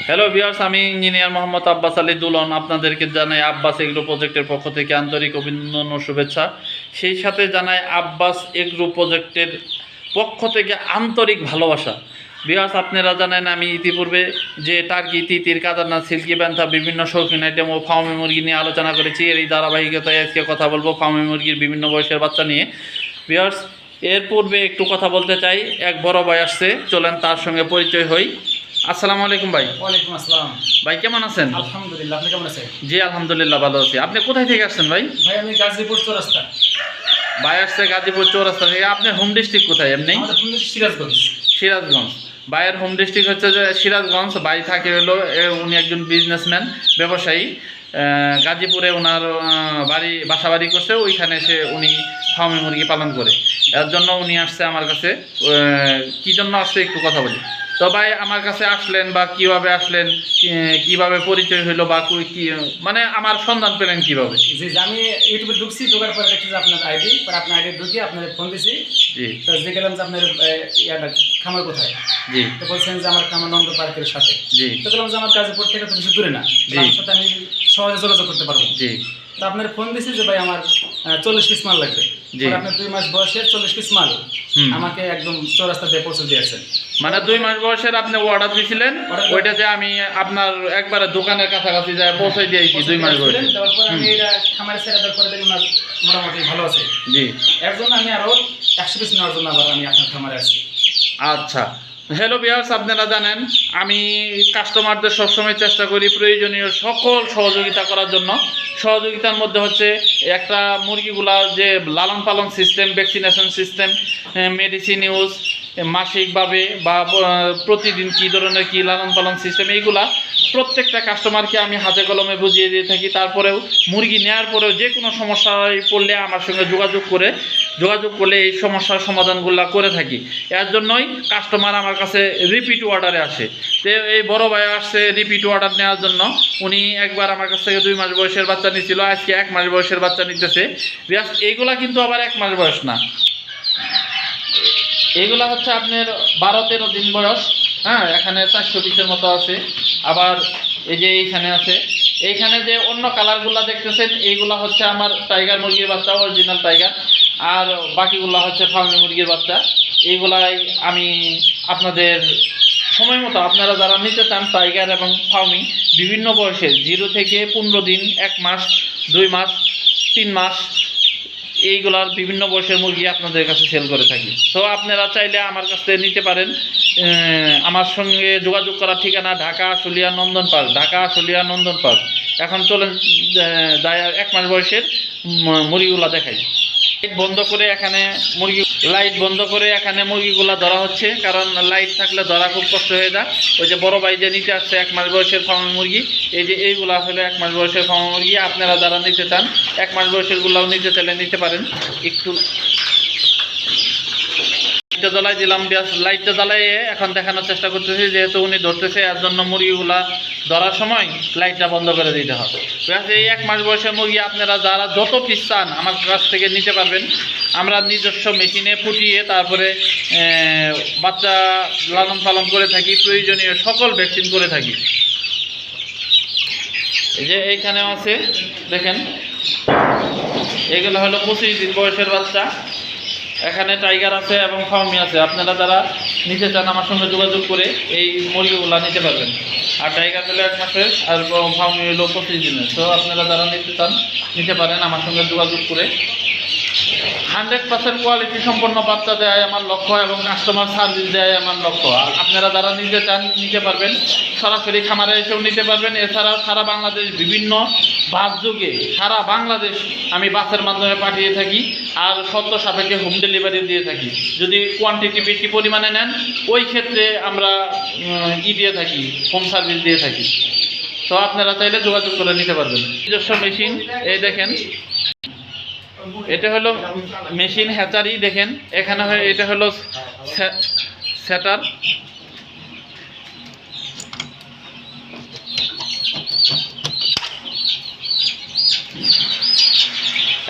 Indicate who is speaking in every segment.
Speaker 1: Hello viewers, আমি engineer Mohammad Abbas Ali দুলন। আপনাদেরকে জানাই আব্বাস এগ্রো প্রজেক্টের পক্ষ থেকে আন্তরিক অভিনন্দন ও শুভেচ্ছা। সেই সাথে জানাই আব্বাস এগ্রো প্রজেক্টের পক্ষ থেকে আন্তরিক ভালোবাসা। ভিউয়ার্স, আপনারা জানেন আমি ইতিপূর্বে যে টার্কি, তিতির, কাদারনাথ, সিল্কি ব্যান্থা বিভিন্ন শৌখিন আইটেম ও ফার্মি মুরগি নিয়ে আলোচনা করেছি। এর এই ধারাবাহিকতায় আজকে কথা বলবো ফার্মি মুরগির বিভিন্ন বয়সের বাচ্চা নিয়ে। ভিউয়ার্স, এর পূর্বে একটু কথা বলতে চাই। এক বড় ভাই আসছে, চলেন তার সঙ্গে পরিচয় হই। আসসালামু আলাইকুম ভাই।
Speaker 2: ওয়ালাইকুম আসসালাম।
Speaker 1: ভাই কেমন আছেন?
Speaker 2: আলহামদুলিল্লাহ, আপনি কেমন আছেন?
Speaker 1: জি আলহামদুলিল্লাহ ভালো আছি। আপনি কোথায় থেকে আসছেন ভাই?
Speaker 2: ভাই আমি গাজীপুর চৌরাস্তা।
Speaker 1: ভাই আসছে গাজীপুর চৌরাস্তা থেকে। আপনার হোম ডিস্ট্রিক্ট কোথায়? এমনি
Speaker 2: আমাদের হোম ডিস্ট্রিক্ট সিরাজগঞ্জ।
Speaker 1: সিরাজগঞ্জ। ভাইয়ের হোম ডিস্ট্রিক্ট হচ্ছে যে সিরাজগঞ্জ। ভাই থাকে হলো উনি একজন বিজনেসম্যান, ব্যবসায়ী। গাজীপুরে ওনার বাসা বাড়ি করছে, ওইখানে উনি ফার্মি মুরগি পালন করে। এর জন্য উনি আসছে আমার কাছে। কী জন্য আসছে একটু কথা বলি। তো ভাই আমার কাছে আসলেন বা কিভাবে আসলেন, কিভাবে পরিচয় হইলো বা কি মানে আমার সন্ধান পেলেন কিভাবে?
Speaker 2: জি, আমি ইউটিউবে ঢুকছি, ঢোকার পরে দেখছি যে আপনার আইডি, পরে আপনার আইডি ঢুকে আপনার ফোন দিছি।
Speaker 1: জি।
Speaker 2: তো দেখলাম যে আপনার খামার কোথায়।
Speaker 1: জি।
Speaker 2: তো বলছেন যে আমার খামার নন্দ পার্কের সাথে।
Speaker 1: জি।
Speaker 2: তো বললাম যে আমার গাজীপুর থেকে তো বেশি দূরে না,
Speaker 1: জি।
Speaker 2: আপনার সাথে আমি সহজে যোগাযোগ করতে পারবো।
Speaker 1: জি।
Speaker 2: তো আপনার ফোন দিছি যে ভাই আমার 40 পিস মাল লাগবে। আপনার 2 মাস বয়সের 40 পিস মাল আমাকে একদম চৌরাস্তা দিয়ে পৌঁছে দিয়েছেন।
Speaker 1: মানে 2 মাস বয়সের আপনি অর্ডার দিয়েছিলেন, ওইটাতে আমি আপনার একবারে দোকানের কাছাকাছি যায় পৌঁছে দিয়েছি 2 মাস বয়সে।
Speaker 2: তারপর আমি এটা খামারে ছেড়ে দেওয়ার পরে দেখলাম মোটামুটি ভালো আছে।
Speaker 1: জি।
Speaker 2: এর জন্য আমি আরো 100 পিস নেওয়ার জন্য আবার আমি আপনার খামারে আসছি।
Speaker 1: আচ্ছা, হ্যালো ভিউয়ার্স, আপনারা জানেন আমি কাস্টমারদের সবসময় চেষ্টা করি প্রয়োজনীয় সকল সহযোগিতা করার জন্য। সহযোগিতার মধ্যে হচ্ছে একটা মুরগিগুলা যে লালন পালন system, vaccination system, medicine use, মাসিকভাবে বা প্রতিদিন কী ধরনের কী লালন পালন সিস্টেম, এইগুলা প্রত্যেকটা কাস্টমারকে আমি হাতে কলমে বুঝিয়ে দিয়ে থাকি। তারপরেও মুরগি নেওয়ার পরেও যে কোনো সমস্যায় পড়লে আমার সঙ্গে যোগাযোগ করলে এই সমস্যার সমাধানগুলো করে থাকি। এর জন্যই কাস্টমার আমার কাছে রিপিট অর্ডারে আসে। তো এই বড় ভাই আসছে রিপিট অর্ডার নেওয়ার জন্য। উনি একবার আমার কাছ থেকে 2 মাস বয়সের বাচ্চা নিয়েছিল, আজকে 1 মাস বয়সের বাচ্চা নিতেছে। এইগুলা কিন্তু আবার 1 মাস বয়স না, এইগুলা হচ্ছে আপনার 12-13 দিন বয়স। হ্যাঁ, এখানে 400 পিসের মতো আছে। আবার এই যে এইখানে আছে, এইখানে যে অন্য কালারগুলো দেখতেছেন এইগুলা হচ্ছে আমার টাইগার মুরগির বাচ্চা, অরিজিনাল টাইগার। আর বাকিগুলো হচ্ছে ফার্মি মুরগির বাচ্চা। এইগুলাই আমি আপনাদের সময় মতো, আপনারা যারা নিতে চান টাইগার এবং ফার্মি বিভিন্ন বয়সের 0 থেকে 15 দিন, 1 মাস, 2 মাস, 3 মাস, এইগুলার বিভিন্ন বয়সের মুরগি আপনাদের কাছে সেল করে থাকি। তো আপনারা চাইলে আমার কাছ থেকে নিতে পারেন। আমার সঙ্গে যোগাযোগ করার ঠিকানা ঢাকা আশুলিয়া নন্দন পার্ক, ঢাকা আশুলিয়া নন্দন পার্ক। এখন চলেন 1 মাস বয়সের মুরগিগুলা দেখাই। লাইট বন্ধ করে এখানে মুরগিগুলা ধরা হচ্ছে, কারণ লাইট থাকলে ধরা খুব কষ্ট হয়ে যায়। ওই যে বড় ভাই যে নিতে আসছে 1 মাস বয়সের ফার্মি মুরগি, এই যে এইগুলা হলো 1 মাস বয়সের ফার্মি মুরগি। আপনারা যারা নিতে চান 1 মাস বয়সের গুলাও নিতে চাইলে নিতে পারেন। একটু লাইটটা জ্বালাই দিলাম, লাইটটা জ্বালাইয়ে এখন দেখানোর চেষ্টা করতেছি। যেহেতু উনি ধরতেছে, এর জন্য মুরগিগুলা ধরার সময় লাইটটা বন্ধ করে দিতে হবে। এই 1 মাস বয়সের মুরগি আপনারা যারা যত পিস চান আমার কাছ থেকে নিতে পারবেন। আমরা নিজস্ব মেশিনে ফুটিয়ে তারপরে বাচ্চা লালন পালন করে থাকি, প্রয়োজনীয় সকল ভ্যাকসিন করে থাকি। এই যে এইখানেও আছে দেখেন, এগুলো হলো 25 দিন বয়সের বাচ্চা। এখানে টাইগার আছে এবং ফার্মি আছে। আপনারা যারা নিতে চান আমার সঙ্গে যোগাযোগ করে এই মুরগিগুলা নিতে পারবেন। আর টাইগার হলো 1 মাসের, আর ফার্মি হলো 25 দিনের। তো আপনারা যারা নিতে চান নিতে পারেন আমার সঙ্গে যোগাযোগ করে। 100% কোয়ালিটি সম্পন্ন বাচ্চা দেয় আমার লক্ষ্য এবং কাস্টমার সার্ভিস দেয় আমার লক্ষ্য। আর আপনারা যারা নিতে চান নিতে পারবেন, সরাসরি খামারে এসেও নিতে পারবেন। এছাড়াও সারা বাংলাদেশ বিভিন্ন বাস যুগে সারা বাংলাদেশ আমি বাসের মাধ্যমে পাঠিয়ে থাকি, আর শর্ত সাপেক্ষে হোম ডেলিভারি দিয়ে থাকি। যদি কোয়ান্টিটি বেশি পরিমাণে নেন ওই ক্ষেত্রে আমরা দিয়ে থাকি, হোম সার্ভিস দিয়ে থাকি। তো আপনারা চাইলে যোগাযোগ করে নিতে পারবেন। নিজস্ব মেশিন, এই দেখেন এটা হলো মেশিন হ্যাচারি। দেখেন এখানে এটা হলো সেটার।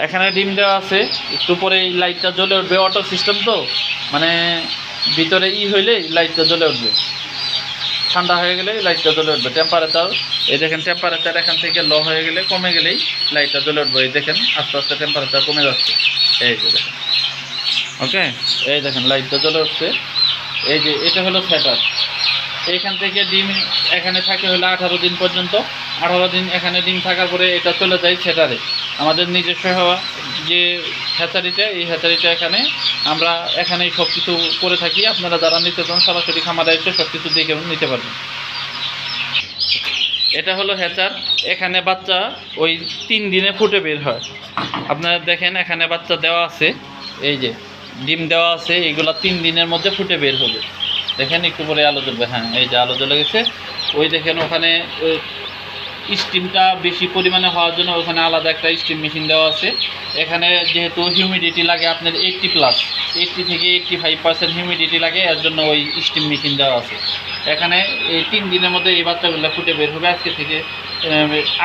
Speaker 1: এখানে ডিম দেওয়া আছে, একটু পরে এই লাইটটা জ্বলে উঠবে। অটো সিস্টেম তো, মানে ভিতরে হইলে লাইটটা জ্বলে উঠবে। ঠান্ডা হয়ে গেলে লাইটটা জ্বলে উঠবে। টেম্পারেচার এই দেখেন, টেম্পারেচার এখান থেকে লো হয়ে গেলে, কমে গেলেই লাইটটা জ্বলে উঠবে। এই দেখেন আস্তে আস্তে টেম্পারেচার কমে যাচ্ছে, এই যে দেখেন। ওকে, এই দেখেন লাইটটা জ্বলে উঠছে। এই যে এটা হলো সেটার। এইখান থেকে ডিম এখানে থাকে হলো 18 দিন পর্যন্ত। 18 দিন এখানে ডিম থাকার পরে এটা চলে যায় সেটারে। আমাদের নিজস্ব হওয়া যে হ্যাচারিটা, এই হ্যাচারিটা এখানে আমরা এখানেই সব কিছু করে থাকি। আপনারা যারা নিতে চান সরাসরি খামারে এসে সব কিছু দেখে নিতে পারবেন। এটা হলো হ্যাচার। এখানে বাচ্চা ওই 3 দিনে ফুটে বের হয়। আপনারা দেখেন এখানে বাচ্চা দেওয়া আছে, এই যে ডিম দেওয়া আছে, এইগুলা 3 দিনের মধ্যে ফুটে বের হবে। দেখেন একটু পরে আলো জ্বলবে, হ্যাঁ এই যে আলো জ্বলে গেছে। ওই দেখেন ওখানে স্টিমটা বেশি পরিমাণে হওয়ার জন্য ওখানে আলাদা একটা স্টিম মেশিন দেওয়া আছে। এখানে যেহেতু হিউমিডিটি লাগে আপনার 80 থেকে 85% হিউমিডিটি লাগে, এর জন্য ওই স্টিম মেশিন দেওয়া আছে। এখানে এই 3 দিনের মধ্যে এই বাচ্চাগুলো ফুটে বের হবে। আজকে থেকে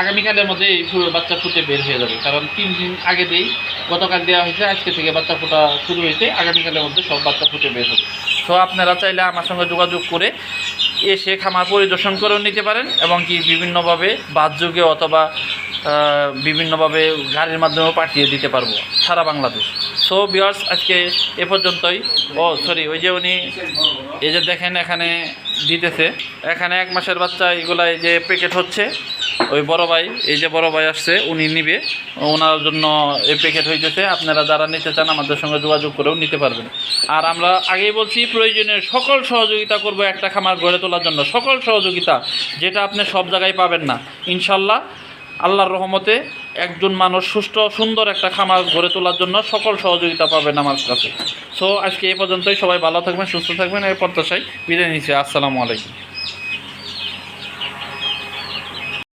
Speaker 1: আগামীকালের মধ্যে এই বাচ্চা ফুটে বের হয়ে যাবে, কারণ 3 দিন আগে দিয়েই গতকাল দেওয়া হয়েছে, আজকে থেকে বাচ্চা ফোটা শুরু হয়েছে। আগামীকালের মধ্যে সব বাচ্চা ফুটে বের হবে। তো আপনারা চাইলে আমার সঙ্গে যোগাযোগ করে এসে খামার পরিদর্শন করেও নিতে পারেন, এবং কি বিভিন্নভাবে বাসযোগে অথবা বিভিন্নভাবে গাড়ির মাধ্যমেও পাঠিয়ে দিতে পারবো সারা বাংলাদেশ। সো ভিউয়ার্স, আজকে এ পর্যন্তই। ওই যে উনি এই যে দেখেন এখানে দিতেছে, এখানে 1 মাসের বাচ্চা এগুলা এই যে প্যাকেট হচ্ছে। ওই বড় ভাই, এই যে বড় ভাই আসছে, উনি নিবে, ওনার জন্য এই প্যাকেট হইতেছে। আপনারা যারা নিতে চান আমাদের সঙ্গে যোগাযোগ করেও নিতে পারবেন। আর আমরা আগেই বলছি, প্রয়োজনীয় সকল সহযোগিতা করব একটা খামার গড়ে তোলার জন্য, সকল সহযোগিতা যেটা আপনি সব জায়গায় পাবেন না। ইনশাল্লাহ আল্লাহর রহমতে একজন মানুষ সুস্থ সুন্দর একটা খামার গড়ে তোলার জন্য সকল সহযোগিতা পাবেন আমার কাছে। সো আজকে এই পর্যন্তই। সবাই ভালো থাকবেন, সুস্থ থাকবেন, এই প্রত্যাশায় বিদায় নিচ্ছি। আসসালামু আলাইকুম।